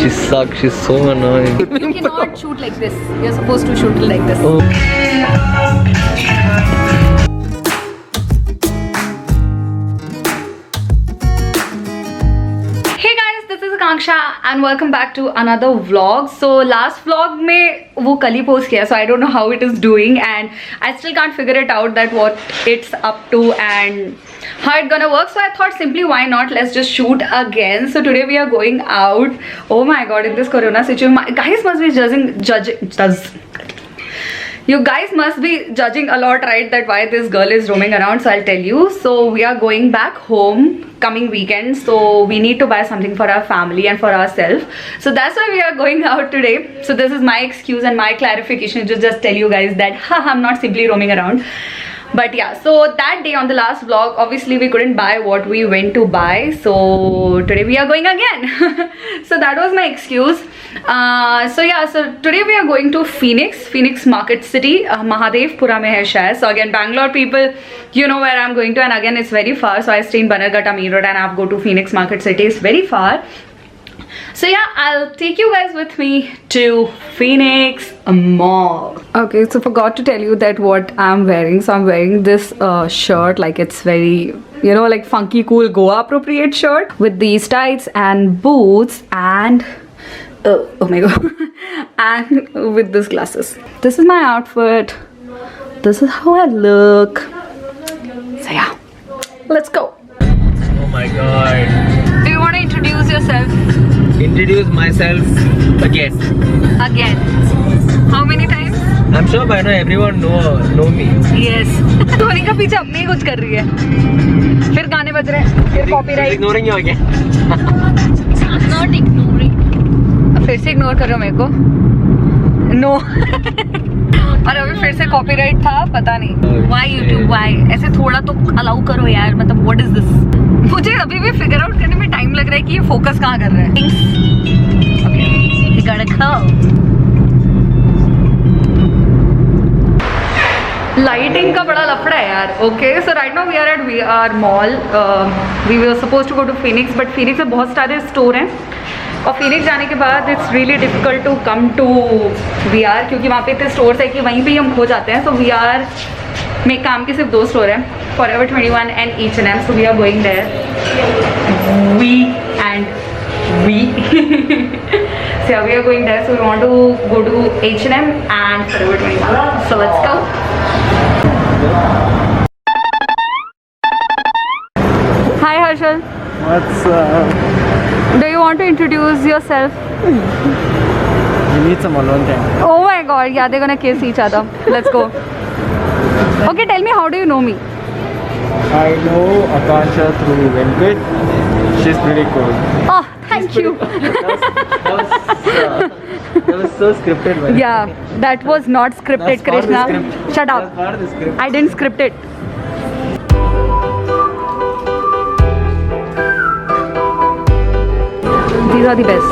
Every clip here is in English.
She sucks. She's so annoying. You cannot shoot like this. You're supposed to shoot like this. Oh. Hey guys, this is Akanksha and welcome back to another vlog. So last vlog में वो कल ही post किया, so I don't know how it is doing and I still can't figure it out that what it's up to and how it gonna work. So I thought simply why not, let's just shoot again. So today we are going out. Oh my god, in this corona situation, guys must be you guys must be judging a lot, right, that why this girl is roaming around. So I'll tell you. So we are going back home coming weekend, so we need to buy something for our family and for ourselves. So that's why we are going out today. So this is my excuse and my clarification to just tell you guys that I'm not simply roaming around. But yeah, so that day on the last vlog, obviously we couldn't buy what we went to buy, so today we are going again. So that was my excuse. So yeah, so today we are going to Phoenix Market City, Mahadevpura mein hai shayad. So again, Bangalore people, you know where I'm going to, and again it's very far. So I stay in Bannerghatta Main Road and I have to go to Phoenix Market City. It's very far. So yeah, I'll take you guys with me to Phoenix Mall. Okay, so forgot to tell you that what I'm wearing. So I'm wearing this shirt, like it's very, you know, like funky cool Goa appropriate shirt with these tights and boots and oh my god, and with these glasses. This is my outfit. This is how I look. So yeah, let's go. Oh my god. Do you want to introduce yourself? Introduce myself again. Again. How many times? I'm sure by now everyone know me. Yes. Dhoni का पीछे अपने ही कुछ कर रही है. फिर गाने बज रहे हैं. फिर copyright. Ignoring you again. I'm not ignoring. फिर से इग्नोर कर रहे हो मेरे को. No. और अभी फिर से कॉपीराइट था, पता नहीं. Why YouTube? Why? ऐसे थोड़ा तो अलाउ करो यार. मतलब what is this? मुझे अभी भी फिगर आउट करने में टाइम लग रहा है कि ये फोकस कहाँ कर रहा है. Okay. You gotta go. Lighting का बड़ा लफड़ा है यार. Okay, so right now we are at VR mall. We were supposed to go to Phoenix, but Phoenix में बहुत सारे स्टोर हैं और फिनिक्स जाने के बाद it's really difficult to come to VR क्योंकि वहाँ पे इतने स्टोर्स है कि वहीं पे ही हम खो जाते हैं. सो VR में काम के सिर्फ 2 स्टोर हैं, Forever 21 and H&M. So we are going there. So yeah, we are going there. So we want to go to H&M and Forever 21. So let's go. Hi Harshal. What's up? Do you want to introduce yourself? You need some alone time. Oh my god, yeah, they're gonna kiss each other. Let's go. Okay, tell me, how do you know me? I know Akanksha through Venkat. She's pretty cool. Oh, thank you. That was so scripted. Man. Yeah, that was not scripted, That's part of the Krishna. script. Shut up. That's part of the script. I didn't script it. These are the best.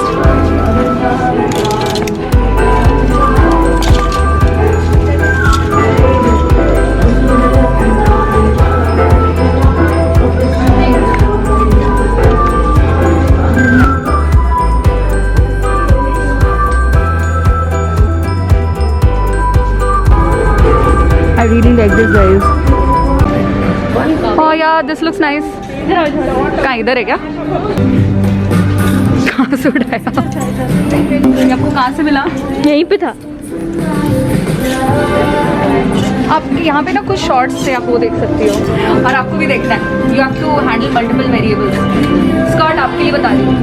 I really like this, guys. Oh yeah, this looks nice. कहाँ इधर है क्या? कहाँ से उठाया? ये आपको कहाँ से मिला? यहीं पे था. आप यहाँ पे ना कुछ शॉर्ट्स थे, आप वो देख सकती हो और आपको भी देखना है. You have to handle multiple variables. Skirt आपके लिए बता रही हूँ.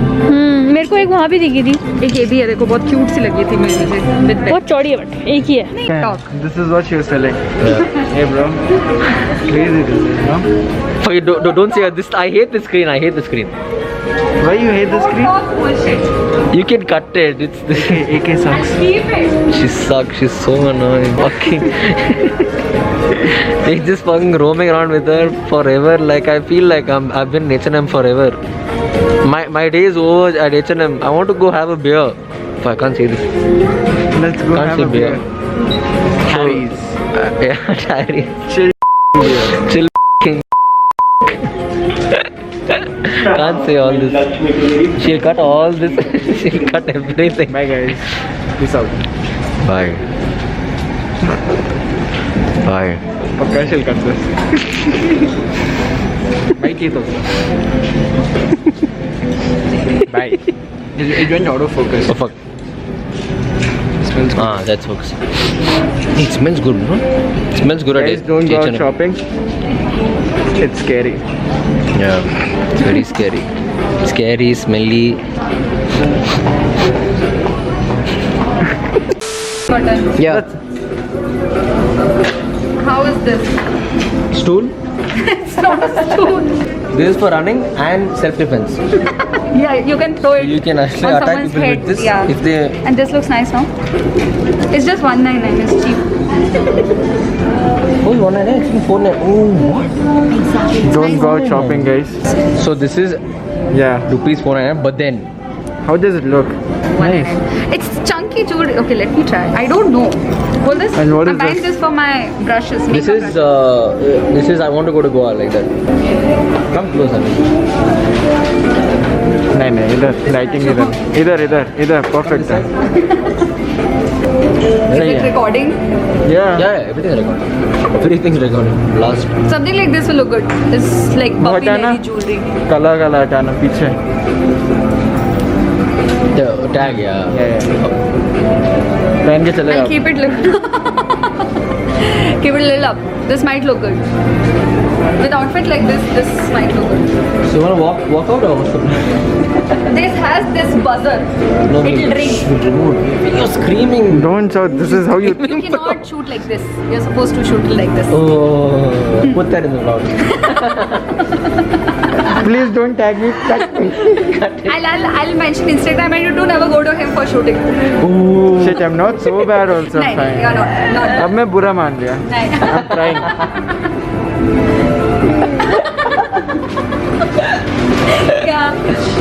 मेरे को एक वहाँ भी दिखी थी. एक ये भी है, देखो बहुत क्यूट सी लगी थी मुझे. बहुत चौड़ी है बट एक ही है. Talk. This is what she was selling. Hey bro. Crazy this is, no? Oh, you don't say this. I hate the screen. I hate the screen. Why you hate the screen? Bullshit. You can cut it. It's this. AK sucks. Keep it. She sucks. She's so annoying. Fucking. He's just fucking roaming around with her forever. Like I feel like I've been in H&M forever. My day is over at H&M. I want to go have a beer. Oh, I can't say this. Let's go Can't have say a beer. Harry's. Yeah, Harry's. Chill. Chill. King. can't say all this. She'll cut all this. She'll cut everything. Bye guys. Peace out. Bye. Bye. Okay, she'll cut this. Bye, Keto. Bye. It went out of focus. Oh fuck. Smells good. Ah, that's focus. It smells good, bro. It smells good. Guys, at don't go out H&M. shopping. It's scary. Yeah, it's very scary. Scary, smelly. Button. Yeah. How is this? Stool. It's not a stool. This is for running and self-defense. Yeah, you can throw it You can actually on attack someone's people head. with this Yeah. if they. And this looks nice now. It's just 199. It's cheap. Oh, 199. It's 499. Oh, what? Don't go out shopping, guys. So this is Yeah. rupees 499. But then How does it look? Nice. It's chunky jewelry. Okay, let me try. I don't know. Hold this. And what I'm is buying this? this for my brushes. this makeup is brushes. this is I want to go to Goa like that. Come closer. नहीं नहीं इधर lighting इधर perfect है Is सही it है recording? Yeah, everything is recorded. Everything's recorded. Last. Something like this will look good. It's like वो puppy हटाना lady jewelry. काला हटाना पीछे Tag, yeah. पहन के चले I'll जाओ keep it keep it a little up. This might look good. With outfit like this might look good. So you wanna walk out or what? This has this buzzer. No, It'll ring. remote. You're screaming. Don't shout this is how you You cannot shoot like this. You're supposed to shoot it like this. Oh, put that in the vlog. please don't tag me I'll mention Instagram and you do never go to him for shooting. shit I'm not so bad also No, fine you're not. अब मैं बुरा मान लिया No. I'm trying Yeah.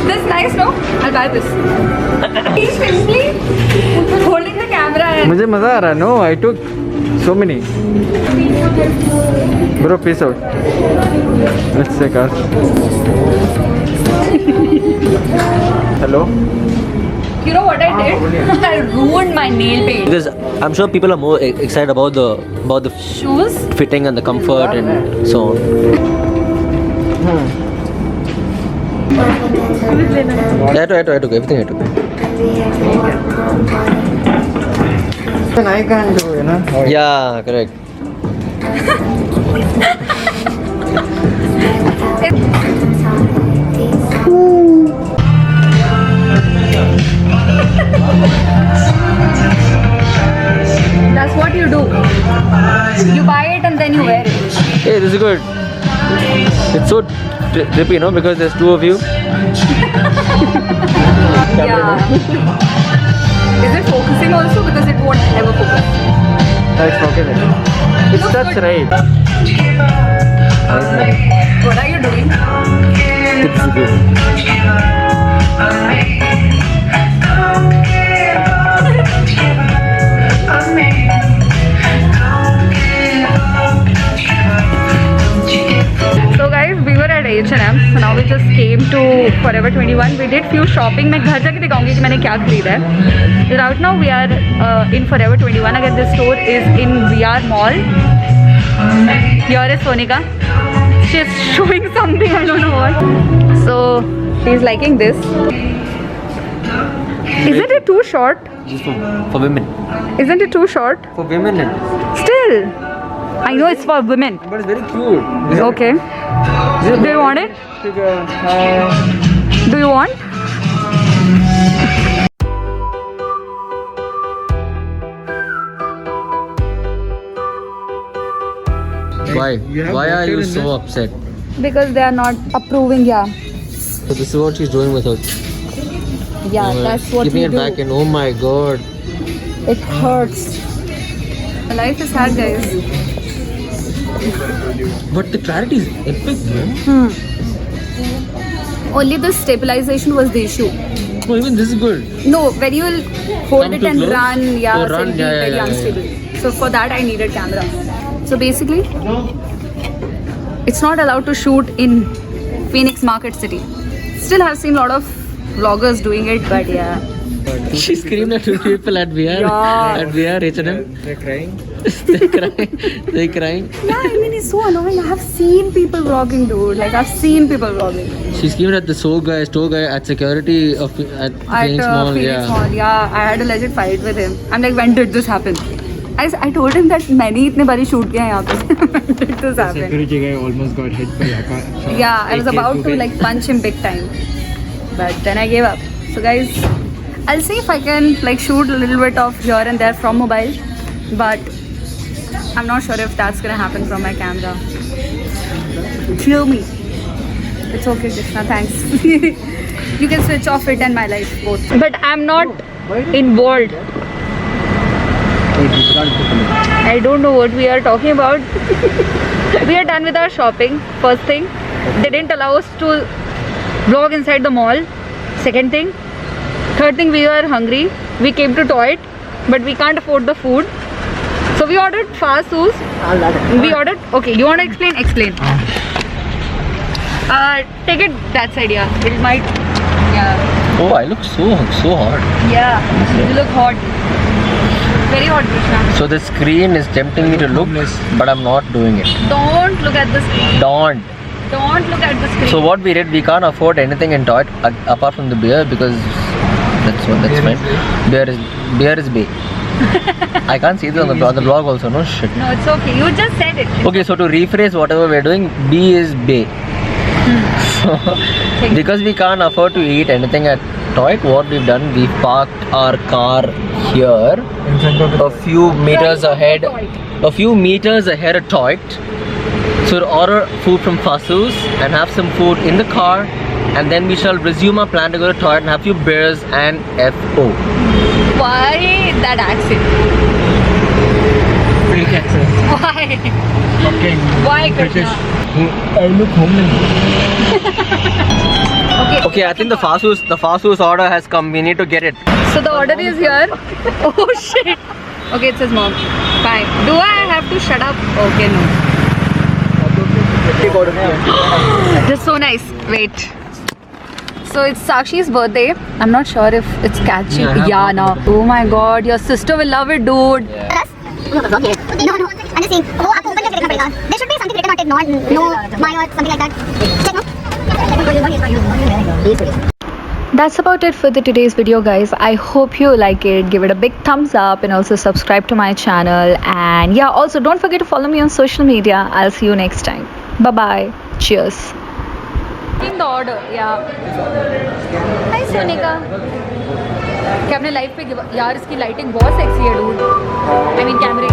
This is nice, no? I'll buy this. He's simply holding the camera and मुझे मजा आ रहा है no I took so many bro peace out let's take us hello you know what I did? I ruined my nail paint. Because I'm sure people are more excited about the Shoes? fitting and the comfort and so on. I took everything I took. and I can't do you know Yeah, correct. That's what you do. You buy it and then you wear it. Hey, this is good. It's so trippy, no? Because there's two of you. Yeah. Is it focusing also? Because it won't ever focus. it's okay then it's Looks that's good. right What are you doing? It's good. So guys, we were at H&M. So now we just came to Forever 21. We did few shopping. मैं घर जाके दिखाऊंगी कि मैंने क्या खरीदा है. Right now we are in Forever 21. Again, this store is in VR Mall. Here is Sonika. She's showing something. I don't know what. So she's liking this. Isn't it too short? Just for women. Isn't it too short? For women. Still, I know it's for women. But it's very cute. Okay. Do you want it? Do you want? Why? Why are you so upset? Because they are not approving, yeah. So this is what she's doing with her. Yeah, that's what Giving we it do. back and oh my god. It hurts. Life is hard, guys. But the clarity is epic, man. Only the stabilization was the issue. Oh, even this is good. No, when you will hold Come it too and close? run, yeah, Oh, so run, it'll be yeah, very yeah, unstable. So for that, I needed camera. So basically, it's not allowed to shoot in Phoenix Market City. Still have seen a lot of vloggers doing it, but yeah. She screamed at two people at VR. Yeah. At VR, H&M. They're crying. They're crying. They're crying. Yeah, I mean, it's so annoying. I have seen people vlogging, dude. Like, I've seen people vlogging. She screamed at the store guy at security of at Phoenix Mall. Phoenix Yeah. Mall, yeah. I had a legit fight with him. I'm like, when did this happen? I told him that मैंने इतने बारी shoot किया है यहाँ पे. When did this happen? Security guy almost got hit by Akash. Yeah, I was about to like punch him big time, but then I gave up. So guys, I'll see if I can like shoot a little bit of here and there from mobile, but I'm not sure if that's gonna happen from my camera. Kill me. It's okay, Krishna. Thanks. You can switch off it and my life both. But I'm not involved. I don't know what we are talking about. We are done with our shopping. First thing, they didn't allow us to vlog inside the mall. Second thing, third thing, we were hungry. We came to Toit, but we can't afford the food. So we ordered fast food. We ordered. Okay, you want to explain? Explain. Take it that side, yeah. It might. Yeah. Oh, I look so hot. Yeah. You look hot. Very hot, Krishna. So the screen is tempting me to look, but I'm not doing it. Don't look at the screen. Don't. Don't look at the screen. So what we did, we can't afford anything in Toit apart from the beer because that's fine. Beer is bay. I can't see this on the vlog also. No shit. No, it's okay. You just said it. Okay, so to rephrase whatever we're doing, B is bay. So because we can't afford to eat anything at Toit, what we've done, we parked our car here In front of the a few meters ahead of Toit. So we'll order food from Fasus and have some food in the car, and then we shall resume our plan to go to Toit and have few beers and FO. Why that accent? fake accent. Why? Okay. Why, Krishna? I look homely. Okay, I think the Fasus order has come. We need to get it. So the order is here. Oh shit. Okay, it says mom. Fine. Do I have to shut up? Okay, no. This is so nice. Wait. So it's Sakshi's birthday. I'm not sure if it's catchy. Yeah, no. Oh my god, your sister will love it, dude. No, I'm just saying. वो आपको open करके देखना पड़ेगा. There should be something written on it, not no, my or something like that. Check no. That's about it for today's video, guys. I hope you like it. Give it a big thumbs up and also subscribe to my channel. And yeah, also don't forget to follow me on social media. I'll see you next time. Bye bye. Cheers. In the order, yeah. Hi, Sonika. क्या अपने life पे यार इसकी lighting बहुत sexy है, dude. I mean, कैमरे